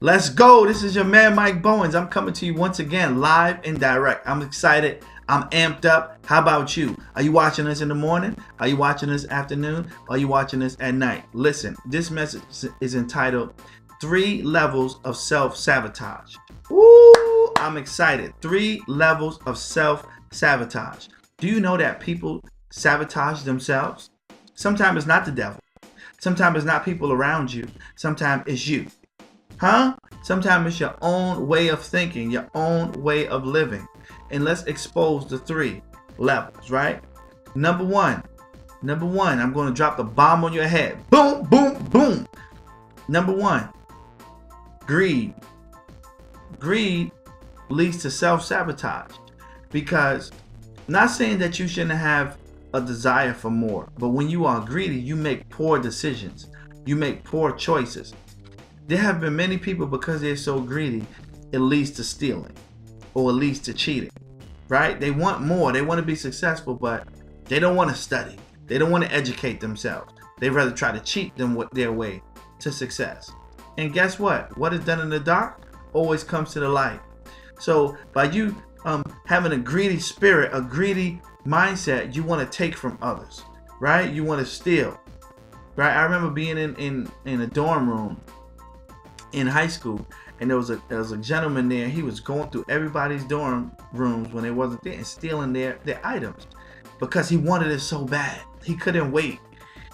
Let's go. This is your man, Mike Bowens. I'm coming to you once again, live and direct. I'm excited. I'm amped up. How about you? Are you watching this in the morning? Are you watching this afternoon? Are you watching this at night? Listen, this message is entitled 3 Levels of Self-Sabotage. Woo! I'm excited. 3 levels of self-sabotage. Do you know that people sabotage themselves? Sometimes it's not the devil. Sometimes it's not people around you. Sometimes it's you. Sometimes it's your own way of thinking, your own way of living. And let's expose the 3 levels, right? Number one, I'm going to drop the bomb on your head. Boom, boom, boom. Number 1, greed. Greed leads to self-sabotage, because not saying that you shouldn't have a desire for more, but when you are greedy, you make poor decisions. You make poor choices. There have been many people, because they're so greedy, it leads to stealing or it leads to cheating, right? They want more. They want to be successful, but they don't want to study. They don't want to educate themselves. They'd rather try to cheat them with their way to success. And guess what? What is done in the dark always comes to the light. So by you having a greedy spirit, a greedy mindset, you want to take from others, right? You want to steal, right? I remember being in a dorm room in high school, and there was a gentleman there. He was going through everybody's dorm rooms when they wasn't there and stealing their items, because he wanted it so bad. He couldn't wait.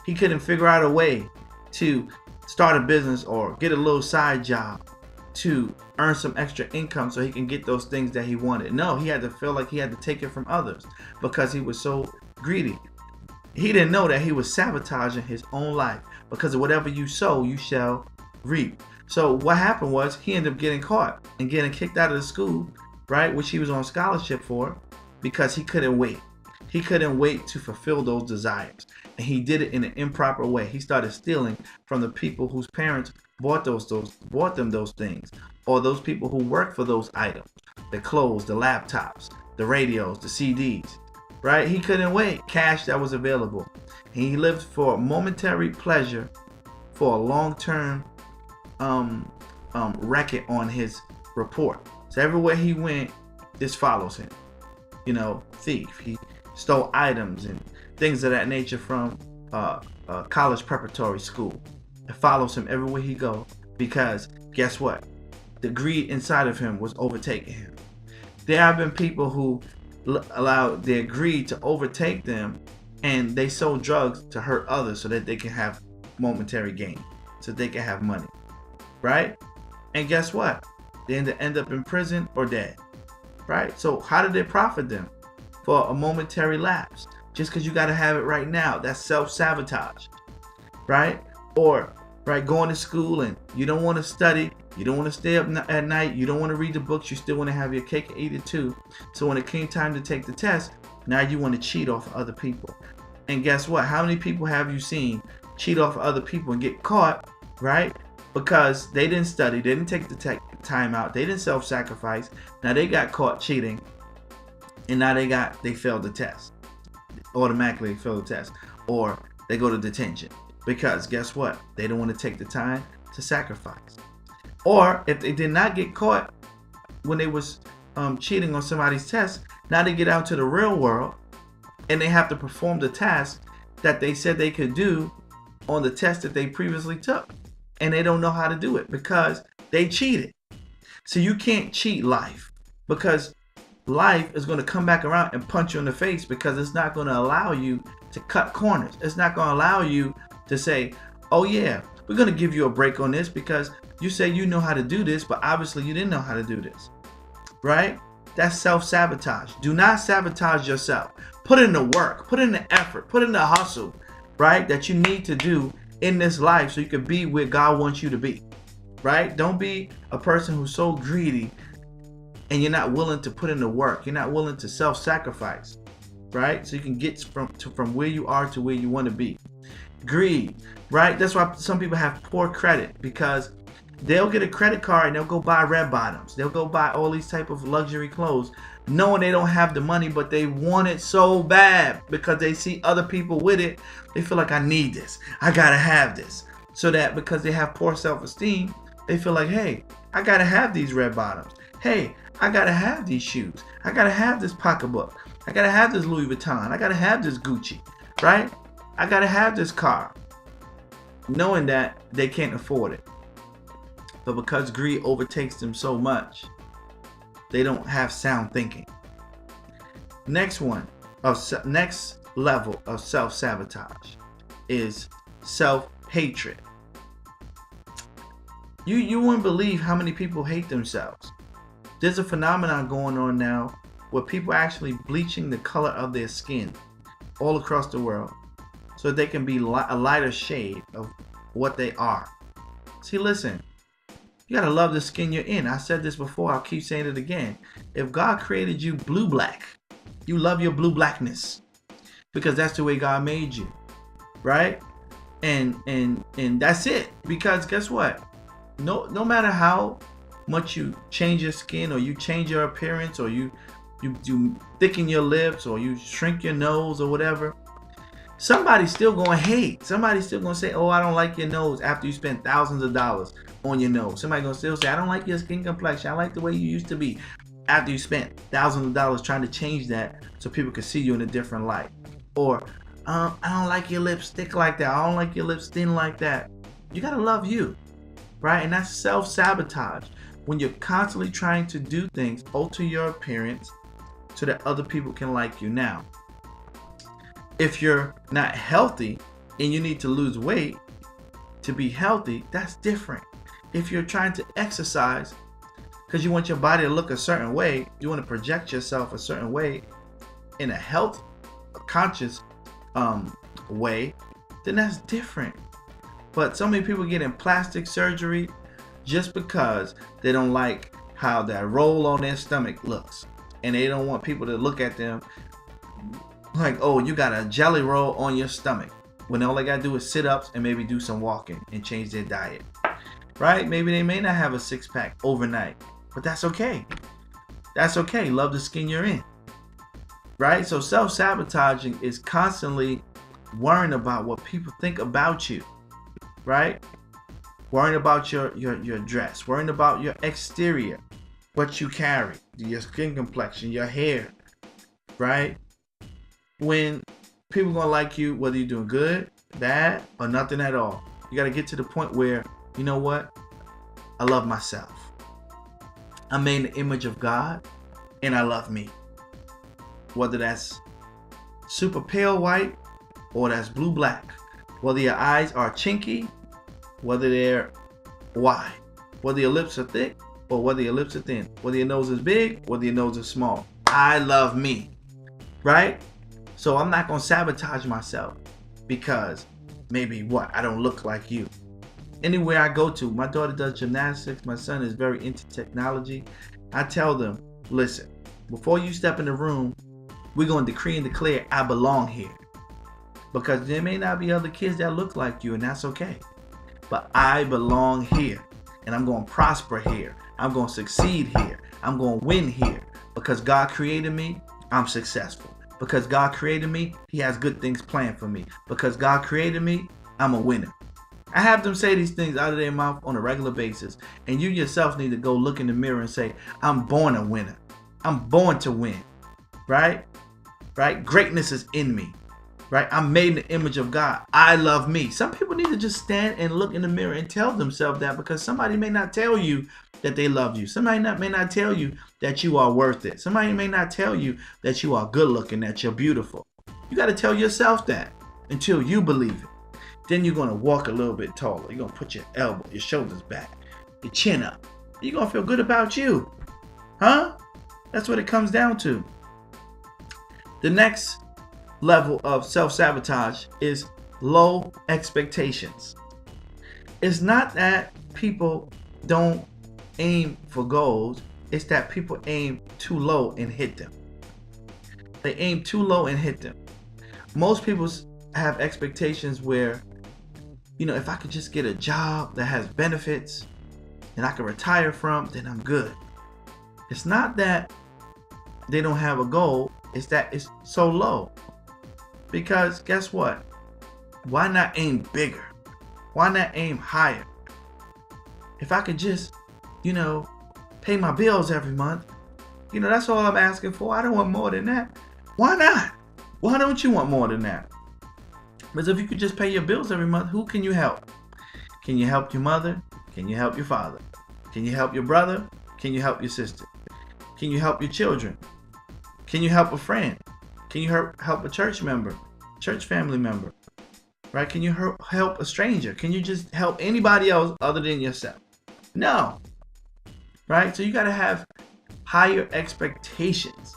He couldn't figure out a way to start a business or get a little side job to earn some extra income so he can get those things that he wanted. No, he had to feel like he had to take it from others because he was so greedy. He didn't know that he was sabotaging his own life, because of whatever you sow, you shall reap. So what happened was, he ended up getting caught and getting kicked out of the school, right, which he was on scholarship for, because he couldn't wait. He couldn't wait to fulfill those desires, and he did it in an improper way. He started stealing from the people whose parents bought them those things, or those people who worked for those items, the clothes, the laptops, the radios, the CDs, right? He couldn't wait. Cash that was available. He lived for momentary pleasure for a long-term record on his report. So everywhere he went, this follows him. You know, thief. He stole items and things of that nature from college preparatory school. It follows him everywhere he goes, because guess what? The greed inside of him was overtaking him. There have been people who allowed their greed to overtake them, and they sold drugs to hurt others so that they can have momentary gain, so they can have money, right? And guess what? They end up in prison or dead, right? So how did it profit them? For a momentary lapse, just because you got to have it right now. That's self-sabotage, right? Or right, going to school and you don't want to study, you don't want to stay up at night, you don't want to read the books, you still want to have your cake and eat it too. So when it came time to take the test, now you want to cheat off of other people. And guess what? How many people have you seen cheat off of other people and get caught, right? Because they didn't study, they didn't take the time out, they didn't self-sacrifice. Now they got caught cheating, and now they failed the test. Automatically failed the test, or they go to detention. Because guess what? They don't want to take the time to sacrifice. Or if they did not get caught when they was cheating on somebody's test, now they get out to the real world and they have to perform the task that they said they could do on the test that they previously took. And they don't know how to do it because they cheated. So you can't cheat life, because life is going to come back around and punch you in the face, because it's not going to allow you to cut corners. It's not going to allow you to say, oh yeah, we're going to give you a break on this because you say you know how to do this, but obviously you didn't know how to do this, right? That's self-sabotage. Do not sabotage yourself. Put in the work, put in the effort, put in the hustle, right, that you need to do in this life so you can be where God wants you to be, right? Don't be a person who's so greedy and you're not willing to put in the work. You're not willing to self-sacrifice, right? So you can get from where you are to where you want to be. Greed, right? That's why some people have poor credit, because they'll get a credit card and they'll go buy red bottoms. They'll go buy all these type of luxury clothes, knowing they don't have the money, but they want it so bad because they see other people with it. They feel like, I need this. I gotta have this. So that because they have poor self-esteem, They feel like, hey, I gotta have these red bottoms. Hey, I gotta have these shoes. I gotta have this pocketbook. I gotta have this Louis Vuitton. I gotta have this Gucci, right? I gotta have this car. Knowing that they can't afford it. But because greed overtakes them so much, they don't have sound thinking. Next level of self-sabotage is self-hatred. You wouldn't believe how many people hate themselves. There's a phenomenon going on now where people are actually bleaching the color of their skin all across the world so they can be a lighter shade of what they are. See, listen, you gotta love the skin you're in. I said this before, I'll keep saying it again. If God created you blue-black, you love your blue-blackness because that's the way God made you, right? And that's it. Because guess what? No matter how much you change your skin or you change your appearance or you thicken your lips or you shrink your nose or whatever, somebody's still going to hate. Somebody's still going to say, oh, I don't like your nose after you spent thousands of dollars on your nose. Somebody's going to still say, I don't like your skin complexion. I like the way you used to be after you spent thousands of dollars trying to change that so people could see you in a different light. Or, I don't like your lips thick like that. I don't like your lips thin like that. You got to love you, right? And that's self-sabotage. When you're constantly trying to do things, alter your appearance so that other people can like you. Now, if you're not healthy and you need to lose weight to be healthy, that's different. If you're trying to exercise because you want your body to look a certain way, you want to project yourself a certain way in a conscious way, then that's different. But so many people get in plastic surgery just because they don't like how that roll on their stomach looks. And they don't want people to look at them like, oh, you got a jelly roll on your stomach. When all they got to do is sit ups and maybe do some walking and change their diet. Right? Maybe they may not have a six-pack overnight. But that's okay. That's okay. Love the skin you're in. Right? So self-sabotaging is constantly worrying about what people think about you. Right? Worrying about your dress. Worrying about your exterior. What you carry. Your skin complexion. Your hair. Right? When people gonna like you whether you're doing good, bad, or nothing at all. You gotta get to the point where, you know what? I love myself. I'm made in the image of God, and I love me. Whether that's super pale white or that's blue black. Whether your eyes are chinky, whether they're wide, whether your lips are thick or whether your lips are thin, whether your nose is big, whether your nose is small. I love me, right? So I'm not going to sabotage myself because maybe I don't look like you. Anywhere I go to, my daughter does gymnastics, my son is very into technology. I tell them, listen, before you step in the room, we're going to decree and declare I belong here. Because there may not be other kids that look like you, and that's okay. But I belong here, and I'm going to prosper here. I'm going to succeed here. I'm going to win here. Because God created me, I'm successful. Because God created me, He has good things planned for me. Because God created me, I'm a winner. I have them say these things out of their mouth on a regular basis. And you yourself need to go look in the mirror and say, I'm born a winner. I'm born to win. Right? Right? Greatness is in me. Right? I'm made in the image of God. I love me. Some people need to just stand and look in the mirror and tell themselves that, because somebody may not tell you that they love you. Somebody may not tell you that you are worth it. Somebody may not tell you that you are good looking, that you're beautiful. You got to tell yourself that until you believe it. Then you're going to walk a little bit taller. You're going to put your shoulders back, your chin up. You're going to feel good about you. Huh? That's what it comes down to. The next level of self-sabotage is low expectations. It's not that people don't aim for goals, it's that people aim too low and hit them. They aim too low and hit them. Most people have expectations where, if I could just get a job that has benefits and I can retire from, then I'm good. It's not that they don't have a goal, it's that it's so low. Because guess what? Why not aim bigger? Why not aim higher? if I could just, pay my bills every month, that's all I'm asking for. I don't want more than that. Why not? Why don't you want more than that? Because if you could just pay your bills every month, who can you help? Can you help your mother? Can you help your father? Can you help your brother? Can you help your sister? Can you help your children? Can you help a friend? Can you help a church member, church family member? Right? Can you help a stranger? Can you just help anybody else other than yourself? No. Right? So you got to have higher expectations.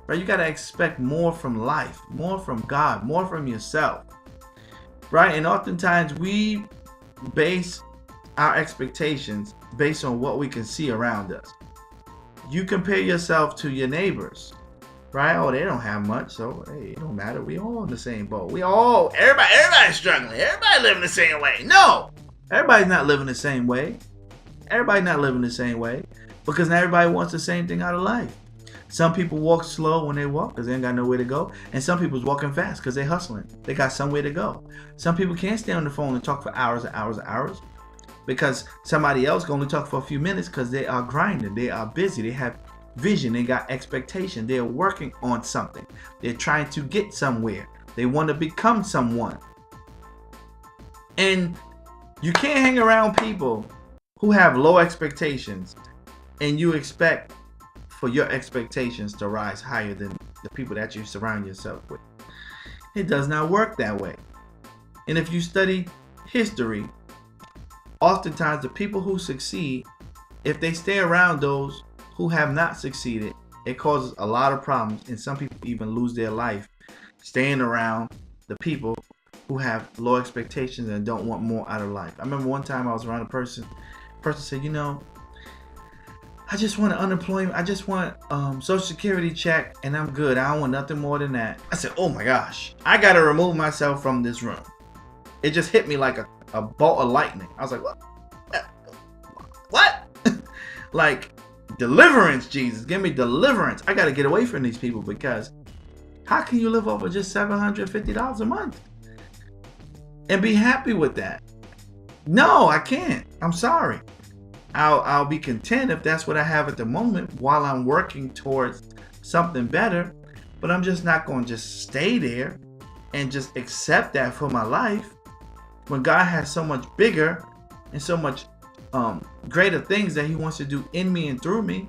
Right? You got to expect more from life, more from God, more from yourself. Right? And oftentimes we base our expectations based on what we can see around us. You compare yourself to your neighbors. Right? Oh, they don't have much, so hey, it don't matter. We all in the same boat. Everybody's struggling. Everybody living the same way. No, everybody's not living the same way. Everybody's not living the same way because not everybody wants the same thing out of life. Some people walk slow when they walk because they ain't got nowhere to go, and some people's walking fast because they're hustling. They got somewhere to go. Some people can't stay on the phone and talk for hours and hours and hours because somebody else can only talk for a few minutes because they are grinding. They are busy. They have vision. They got expectation. They're working on something. They're trying to get somewhere. They want to become someone. And you can't hang around people who have low expectations and you expect for your expectations to rise higher than the people that you surround yourself with. It does not work that way. And if you study history, oftentimes the people who succeed, if they stay around those who have not succeeded, it causes a lot of problems, and some people even lose their life staying around the people who have low expectations and don't want more out of life. I remember one time I was around a person said, I just want unemployment, I just want Social Security check, and I'm good. I don't want nothing more than that. I said, oh my gosh, I gotta remove myself from this room. It just hit me like a bolt of lightning. I was like, what? Like, deliverance, Jesus, give me deliverance. I got to get away from these people because how can you live over just $750 a month and be happy with that? No, I can't. I'm sorry. I'll be content if that's what I have at the moment while I'm working towards something better, but I'm just not going to just stay there and just accept that for my life when God has so much bigger and so much greater things that he wants to do in me and through me.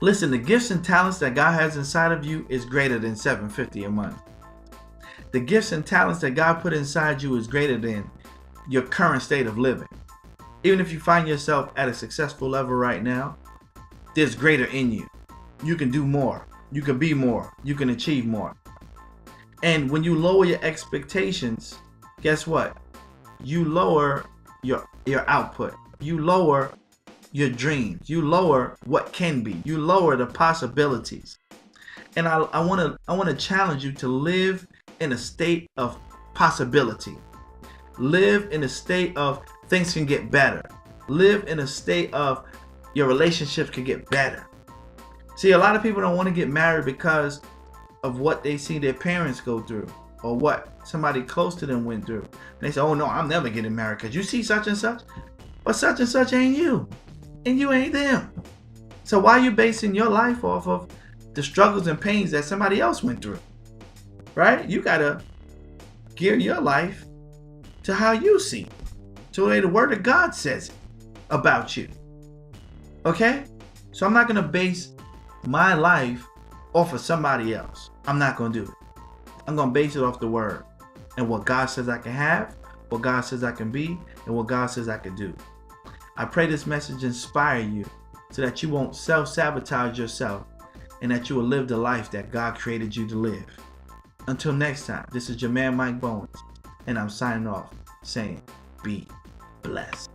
Listen, the gifts and talents that God has inside of you is greater than $750 a month. The gifts and talents that God put inside you is greater than your current state of living. Even if you find yourself at a successful level right now, there's greater in you. You can do more. You can be more. You can achieve more. And when you lower your expectations, guess what? You lower your output. You lower your dreams. You lower what can be. You lower the possibilities. And I want to challenge you to live in a state of possibility. Live in a state of things can get better. Live in a state of your relationships can get better. See, a lot of people don't want to get married because of what they see their parents go through or what somebody close to them went through. And they say, oh no, I'm never getting married because you see such and such, but such and such ain't you and you ain't them. So why are you basing your life off of the struggles and pains that somebody else went through? Right? You got to gear your life to how you see, to the way the word of God says it about you. Okay? So I'm not going to base my life off of somebody else. I'm not going to do it. I'm going to base it off the word and what God says I can have, what God says I can be, and what God says I can do. I pray this message inspire you so that you won't self-sabotage yourself and that you will live the life that God created you to live. Until next time, this is your man Mike Bowens, and I'm signing off saying, be blessed.